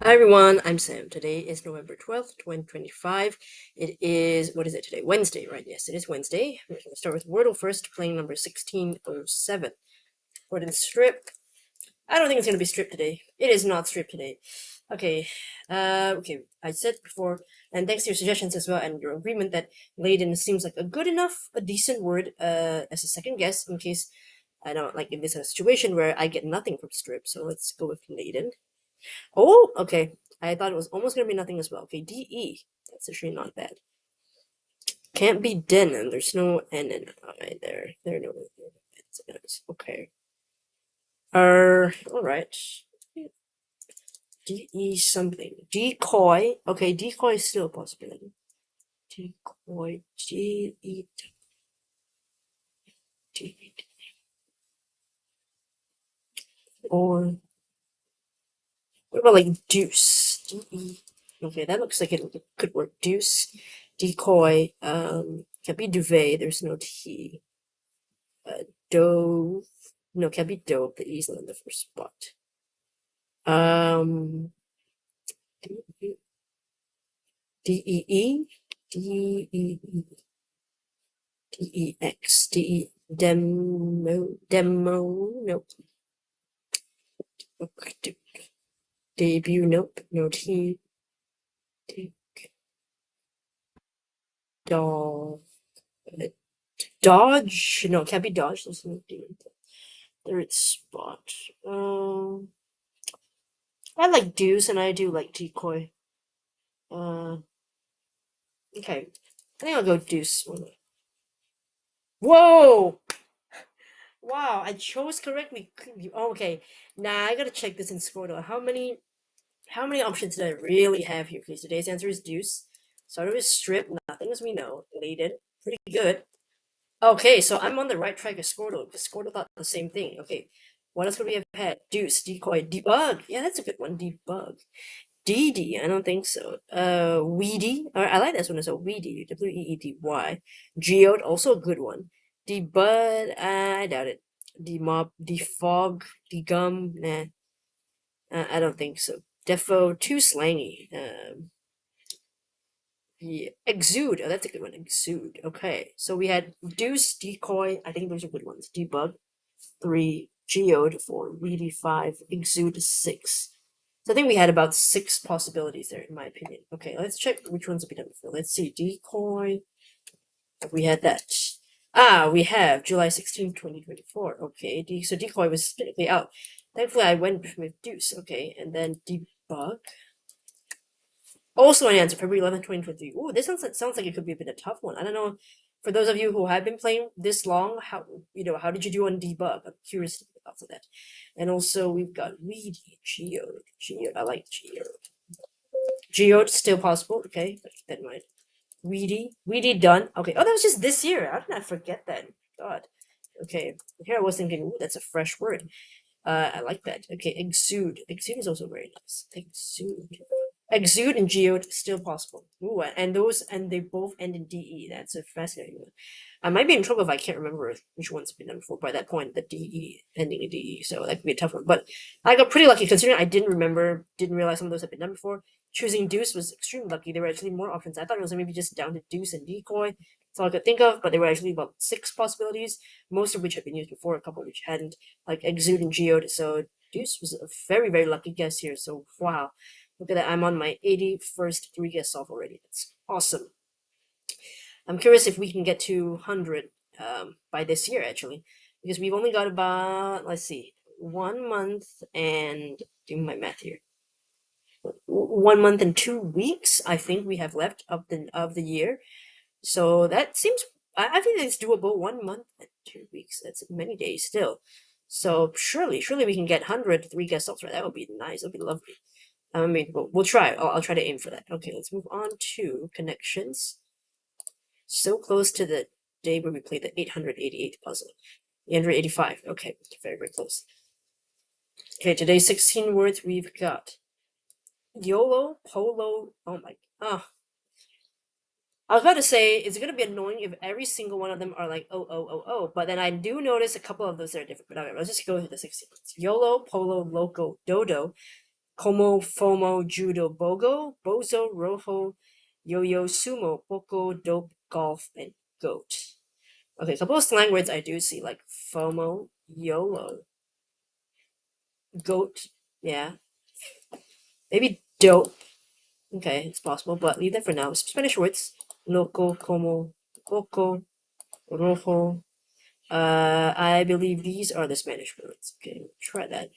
Hi everyone, I'm Sam. Today is November 12th, 2025. It is, what is it today? Wednesday, right? Yes, it is Wednesday. We're going to start with Wordle first, playing number 1607. For the strip, I don't think it's going to be stripped today. It is not stripped today. Okay, okay, I said before, and thanks to your suggestions as well, and your agreement that laden seems like a decent word, as a second guess in case I don't, like, in this situation where I get nothing from strip, so let's go with laden. Oh, okay. I thought it was almost gonna be nothing as well. Okay, DE. That's actually not bad. Can't be den, and there's no N in it. Alright, there are no N's. Okay. Alright. DE something. Decoy. Okay, decoy is still a possibility. Decoy. G-E. D. Or what about like deuce? D-E. Okay, that looks like it could work. Deuce. Decoy. Can't be duvet. There's no T. Dove. No, can't be dove. The E's not in the first spot. Um, D E E, D E E, D E X, D E demo. Nope. Okay, debut. Nope. No T. Dog. Dodge. No, can't be dodge. There's no D in the third spot. I like deuce and I do like decoy. Okay. I think I'll go deuce. Whoa! Wow, I chose correctly. Okay, now I gotta check this in Squirtle. How many options did I really have here? Okay, today's answer is deuce. Started with strip, nothing as we know. Laden, pretty good. Okay, so I'm on the right track as Squirtle, because Squirtle thought the same thing. Okay, what else could we have had? Deuce, decoy, debug. Yeah, that's a good one. Debug. DD, I don't think so. Weedy. I like this one as a Weedy. Weedy. Geode, also a good one. Debud, I doubt it. Demob, defog, degum, nah. I don't think so. Defo, too slangy. Yeah. Exude, oh, that's a good one. Exude. Okay, so we had Deuce, Decoy. I think those are good ones. Debug, 3. Geode, 4. Weedy, 5. Exude, 6. So I think we had about 6 possibilities there, in my opinion. Okay, let's check which ones have we done before. Let's see. Decoy. We had that. We have July 16th, 2024. Okay, so decoy was technically out. Thankfully, I went with deuce. Okay, and then debug. Also an answer, February 11th, 2023. Ooh, this sounds like it could be a bit of a tough one. I don't know. For those of you who have been playing this long, how did you do on debug? I'm curious about that. And also we've got weedy, geode. I like geode. Geode still possible. Okay, keep that in mind. Weedy done. Okay. Oh, that was just this year. How did I forget that? God. Okay. Here I was thinking, ooh, that's a fresh word. I like that. Okay, exude. Exude is also very nice. Exude. Exude and geode still possible. Ooh, and they both end in DE. That's a fascinating one. I might be in trouble if I can't remember which one's been done before by that point, the DE ending in DE, so that could be a tough one. But I got pretty lucky considering I didn't realize some of those had been done before. Choosing deuce was extremely lucky. There were actually more options. I thought it was maybe just down to deuce and decoy. That's all I could think of, but there were actually about 6 possibilities, most of which had been used before, a couple of which hadn't, like exude and geode. So deuce was a very, very lucky guess here. So wow. Look at that, I'm on my 81st 3-guess solve already. That's awesome. I'm curious if we can get to 100 by this year, actually, because we've only got about, let's see, 1 month and, doing my math here, 1 month and 2 weeks, I think we have left of the year. So that seems, I think it's doable. 1 month and 2 weeks. That's many days still. So surely we can get 100 3-guess solves right. That would be nice. That would be lovely. I mean, we'll try. I'll try to aim for that. Okay, let's move on to connections. So close to the day where we played the 888th puzzle. 885. Okay, very, very close. Okay, today's 16 words we've got YOLO, Polo. Oh my. Oh. I was about to say, it's going to be annoying if every single one of them are like, oh. But then I do notice a couple of those that are different. But okay, let's just go with the 16 words. YOLO, Polo, Loco, Dodo, Como, Fomo, Judo, Bogo, Bozo, Rojo, Yo-Yo, Sumo, Boko, Dope, Golf, and Goat. Okay, a couple of slang words I do see, like FOMO, YOLO, Goat, yeah. Maybe Dope. Okay, it's possible, but leave that for now. Spanish words. Loco, como, Boko, Rojo. I believe these are the Spanish words. Okay, try that.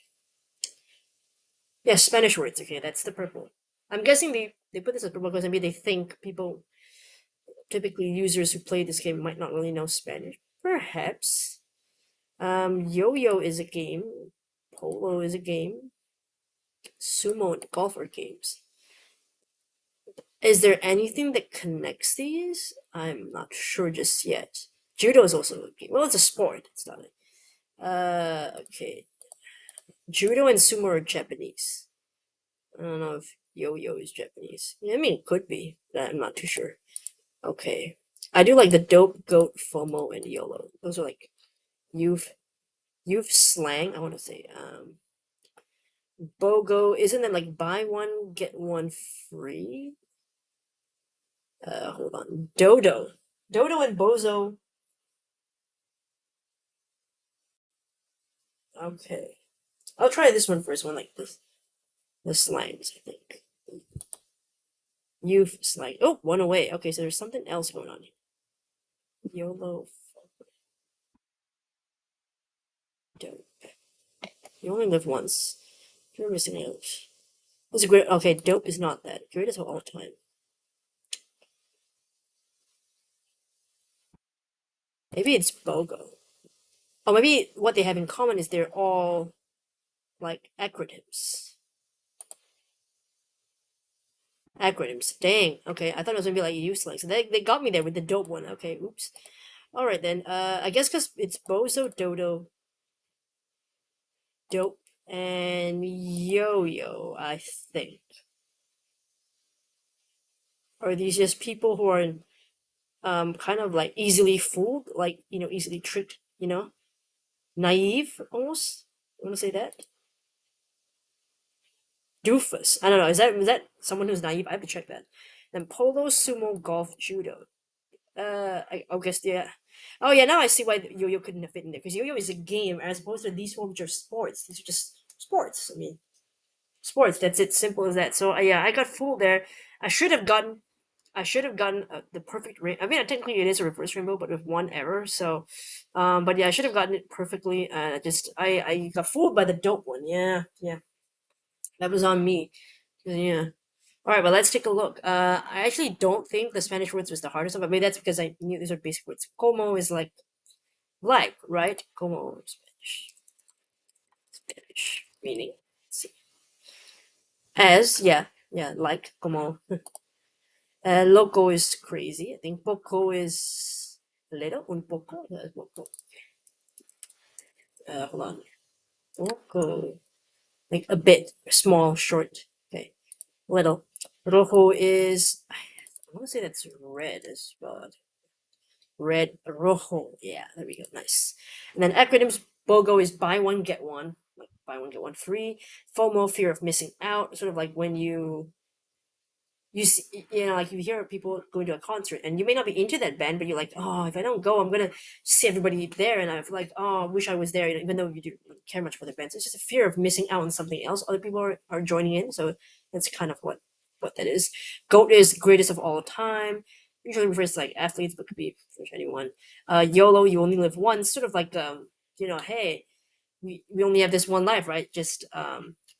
Yeah, Spanish words. Okay, that's the purple. I'm guessing they put this as purple because maybe they think people, typically users who play this game, might not really know Spanish. Perhaps. Yo-yo is a game. Polo is a game. Sumo and golf are games. Is there anything that connects these? I'm not sure just yet. Judo is also a game. Well, it's a sport. It's not a. Okay. Judo and sumo are Japanese. I don't know if yo-yo is Japanese. Yeah, I mean, it could be. But I'm not too sure. Okay. I do like the dope, goat, FOMO, and YOLO. Those are like youth slang. I want to say. BOGO, isn't it like buy one get one free? Hold on. Dodo and Bozo. Okay. I'll try this one first. One like this. The slangs, I think. Youth slang. Oh, one away. Okay, so there's something else going on here. YOLO. Dope. You only live once. You're missing out. What's a great? Okay, dope is not that. Greatest of all time. Maybe it's BOGO. Oh, maybe what they have in common is they're all like acronyms. Acronyms. Dang. Okay, I thought it was gonna be like useless. So they got me there with the dope one. Okay, oops. All right then. I guess because it's Bozo, Dodo, Dope, and Yo-Yo. I think. Are these just people who are kind of like easily fooled, like easily tricked, naive almost? You want to say that? Doofus. I don't know. Is that someone who's naive? I have to check that. Then polo, sumo, golf, judo. I guess yeah. Oh yeah, now I see why yo-yo couldn't fit in there because yo-yo is a game as opposed to these ones which are sports. These are just sports. I mean, sports. That's it. Simple as that. So yeah, I got fooled there. I should have gotten. The perfect I mean, technically it is a reverse rainbow, but with one error. So, but yeah, I should have gotten it perfectly. Just I got fooled by the dope one. Yeah, yeah, that was on me. Yeah. All right, well, let's take a look. I actually don't think the Spanish words was the hardest one, but maybe that's because I knew these are basic words. Como is like, right? Como Spanish meaning. Let's see. As, yeah, yeah, like, como. Loco is crazy. I think poco is little, un poco. Poco. Hold on. Poco. Like a bit, small, short. Okay, little. Rojo is, I want to say that's red as well. Red, rojo. Yeah, there we go. Nice. And then acronyms. BOGO is buy one get one, like buy one get one free. FOMO, fear of missing out. Sort of like when you see, like you hear people going to a concert and you may not be into that band, but you're like, oh, if I don't go, I'm gonna see everybody there, and I feel like, oh, I wish I was there, even though you don't care much for the bands. It's just a fear of missing out on something else. Other people are joining in, so that's kind of what that is. GOAT is greatest of all time. Usually refers to like athletes, but could be for anyone. YOLO, you only live once. Sort of like hey, we only have this one life, right? Just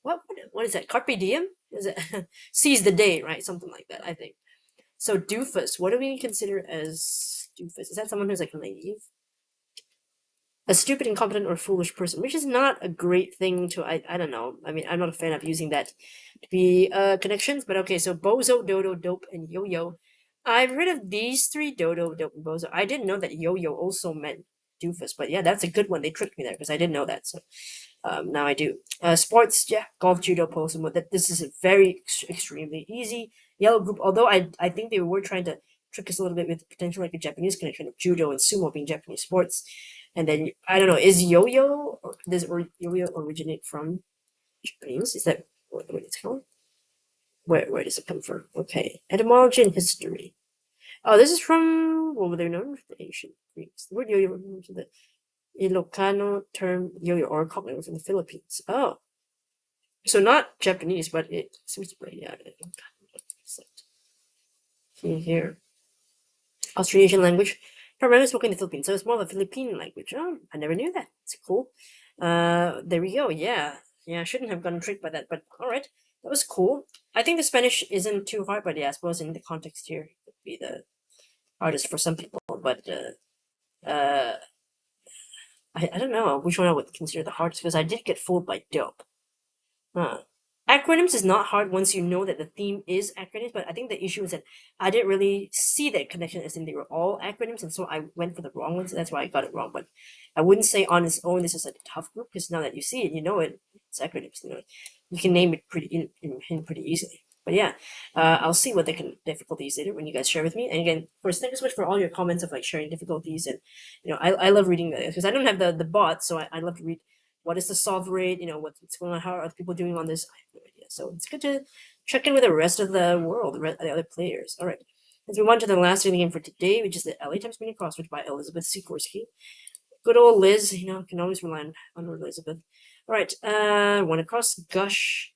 what is that? Carpe diem? Is it seize the day, right? Something like that, I think. So doofus, what do we consider as doofus? Is that someone who's like naive? A stupid, incompetent, or foolish person, which is not a great thing to I don't know. I mean, I'm not a fan of using that to be connections, but okay, so bozo, dodo, dope, and yo-yo. I've heard of these three, dodo, dope, and bozo. I didn't know that yo-yo also meant doofus, but yeah, that's a good one. They tricked me there because I didn't know that. So now I do. Sports, yeah, golf, judo, polo, sumo. That this is a very extremely easy yellow group. Although I think they were trying to trick us a little bit with potential like a Japanese connection of judo and sumo being Japanese sports. And then I don't know, is yo-yo or does yo-yo originate from Japanese? Is that what it's called. Where does it come from? Okay, etymology and history. Oh, this is from what were they known for the ancient Greeks. The word yo-yo refers to the Ilocano term yo-yo or cognate from the Philippines. Oh, so not Japanese, but it seems to be here. Austronesian language, primarily spoken in the Philippines. So it's more of a Philippine language. Oh, I never knew that. It's cool. There we go. Yeah, I shouldn't have gotten tricked by that, but all right, that was cool. I think the Spanish isn't too hard, but yeah, I suppose in the context here, it would be the hardest for some people. But I don't know which one I would consider the hardest because I did get fooled by dope. Huh. Acronyms is not hard once you know that the theme is acronyms, but I think the issue is that I didn't really see that connection as in they were all acronyms, and so I went for the wrong ones. That's why I got it wrong. But I wouldn't say on its own this is a tough group because now that you see it, you know it's acronyms. You can name it pretty easily. But yeah, I'll see what the difficulties later when you guys share with me. And again, first, thank you so much for all your comments of like sharing difficulties, and I love reading that because I don't have the bot, so I love to read what is the solve rate, what's going on, how are people doing on this. I have no idea. So it's good to check in with the rest of the world, the other players. All right, let's move on to the last game for today, which is the LA Times Mini Crossword by Elizabeth Sikorsky. Good old Liz, can always rely on Elizabeth. All right, one across gush.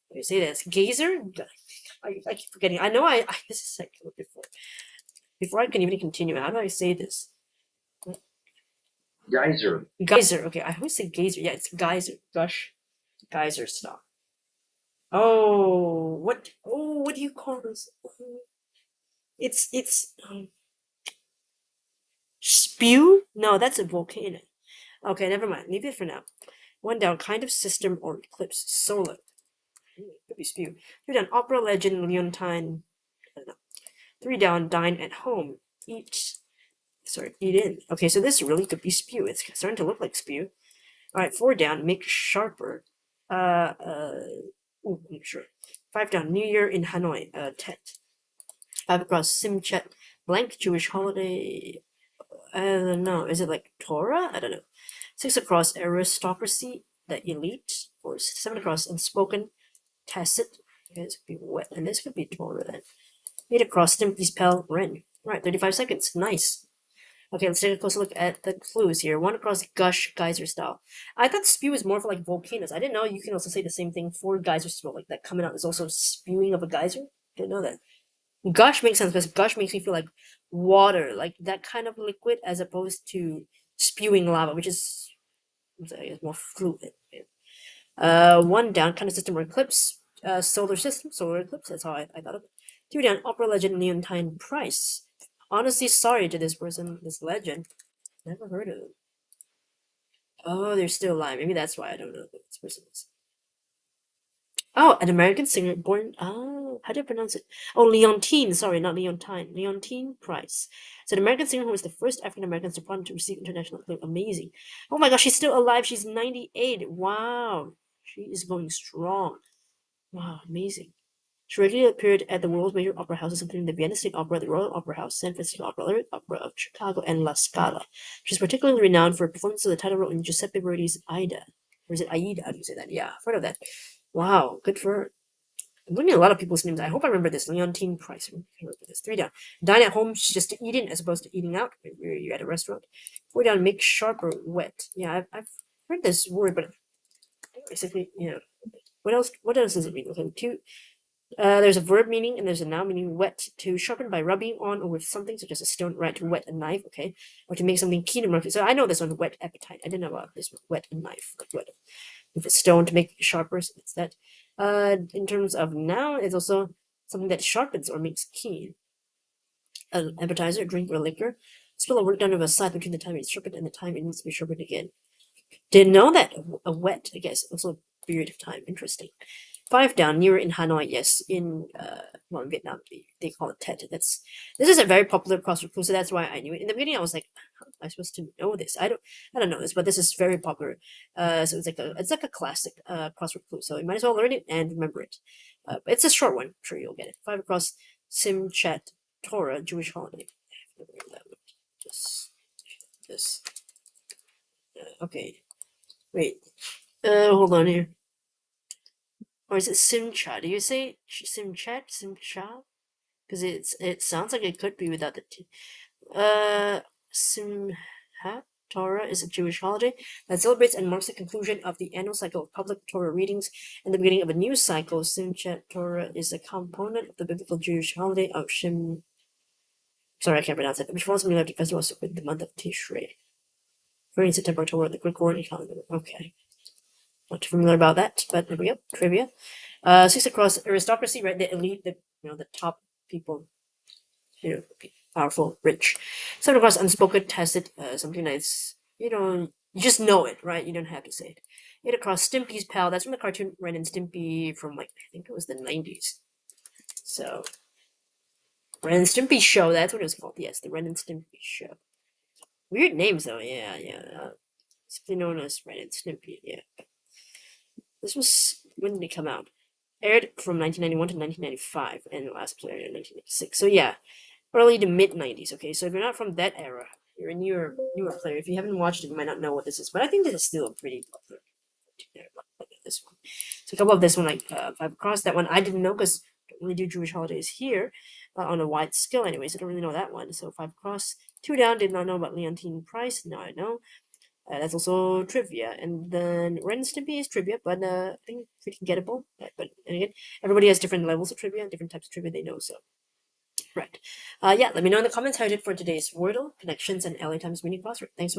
How do you say this? Gazer? I keep forgetting. I know this is like before I can even continue. How do I say this? Geyser. Geyser. Okay, I always say geyser. Yeah, it's geyser. Gush. Geyser stop. Oh, what? Oh, what do you call this? It's spew. No, that's a volcano. Okay, never mind. Leave it for now. One down. Kind of system or eclipse. Solar. Could be spew. Two down. Opera legend. Leontine. I don't know. Three down. Dine at home. Eat. Sorry, eat in. Okay, so this really could be spew. It's starting to look like spew. All right, four down. Make sharper. Make sure. Five down. New Year in Hanoi. Tet. Five across. Simchat. Blank Jewish holiday. I don't know. Is it like Torah? I don't know. Six across. Aristocracy. The elite. Or seven across. Unspoken. Tacit. Okay, this could be wet, and this could be Torah then. Eight across. Simply spell Ren. All right, 35 seconds. Nice. Okay, let's take a closer look at the clues here. One across gush, geyser style. I thought spew is more for like volcanoes. I didn't know you can also say the same thing for geyser style. Like that coming out is also spewing of a geyser. Didn't know that. Gush makes sense because gush makes me feel like water, like that kind of liquid, as opposed to spewing lava, which is I guess, more fluid. One down, kind of system or eclipse. Solar system, solar eclipse. That's how I thought of it. Two down, opera legend Leontine Price. Honestly, sorry to this person, this legend. Never heard of them. Oh, they're still alive. Maybe that's why I don't know who this person is. Oh, an American singer born. Oh, how do I pronounce it? Oh, Leontine. Sorry, not Leontine. Leontine Price. So, an American singer who was the first African American soprano to receive international acclaim. Amazing. Oh my gosh, she's still alive. She's 98. Wow. She is going strong. Wow, amazing. She regularly appeared at the world's major opera houses, including the Vienna State Opera, the Royal Opera House, San Francisco Opera, Lyric Opera of Chicago, and La Scala. She's particularly renowned for a performance of the title role in Giuseppe Verdi's Aida. Or is it Aida? How do you say that? Yeah, I've heard of that. Wow, good for her. I'm learning a lot of people's names. I hope I remember this. Leontine Price. I remember this. Three down. Dine at home, just to eat in as opposed to eating out. You're at a restaurant. Four down. Make sharp or wet. Yeah, I've heard this word, but basically, What else? What else does it mean? Okay, two. There's a verb meaning and there's a noun meaning wet. To sharpen by rubbing on or with something such as a stone, right? To wet a knife, okay? Or to make something keen and murky. So I know this one, wet appetite. I didn't know about this one, wet a knife. Like wet with a stone to make it sharper. So it's that. In terms of noun, it's also something that sharpens or makes keen. An appetizer, drink, or liquor. Spill a work done of a side between the time it's sharpened and the time it needs to be sharpened again. Didn't know that. A wet, I guess. Also a period of time. Interesting. Five down, near in Hanoi, yes, in Vietnam, they call it Tet. This is a very popular crossword clue, so that's why I knew it. In the beginning, I was like, how am I supposed to know this? I don't know this, but this is very popular. So it's like a classic crossword clue. So you might as well learn it and remember it. But it's a short one. I'm sure you'll get it. Five across, Sim Chat Torah, Jewish holiday. This. Okay. Wait. Hold on here. Or is it Simcha? Do you say Simchat? Simcha? Because it sounds like it could be without the T. Simhat Torah is a Jewish holiday that celebrates and marks the conclusion of the annual cycle of public Torah readings and the beginning of a new cycle. Simchat Torah is a component of the biblical Jewish holiday of Sorry, I can't pronounce it. Which falls in the festival with the month of Tishrei. In September, October, the Gregorian calendar. Okay. Not too familiar about that, but there we go. Trivia. 6 across aristocracy, right? The elite, the top people, powerful, rich. 7 across unspoken, tacit, something that's, you just know it, right? You don't have to say it. 8 across Stimpy's Pal. That's from the cartoon Ren and Stimpy from, I think it was the 90s. So, Ren and Stimpy Show, that's what it was called. Yes, the Ren and Stimpy Show. Weird names, though. Yeah. Simply known as Ren and Stimpy, yeah. This was, when did it come out? Aired from 1991 to 1995, and the last player in 1996. So yeah, early to mid 90s. Okay, so if you're not from that era, you're a newer player. If you haven't watched it, you might not know what this is. But I think this is still a pretty popular. Look at this one. So a couple of this one, like Five Across. That one I didn't know because I don't really do Jewish holidays here on a wide scale. Anyways, I don't really know that one. So Five Across. Two Down. Did not know about Leontine Price. Now I know. That's also trivia, and then Ren and Stimpy is trivia, but I think pretty gettable. But again, everybody has different levels of trivia, different types of trivia they know. So, right, yeah. Let me know in the comments how you did for today's Wordle, connections, and LA Times mini crossword. Thanks so much.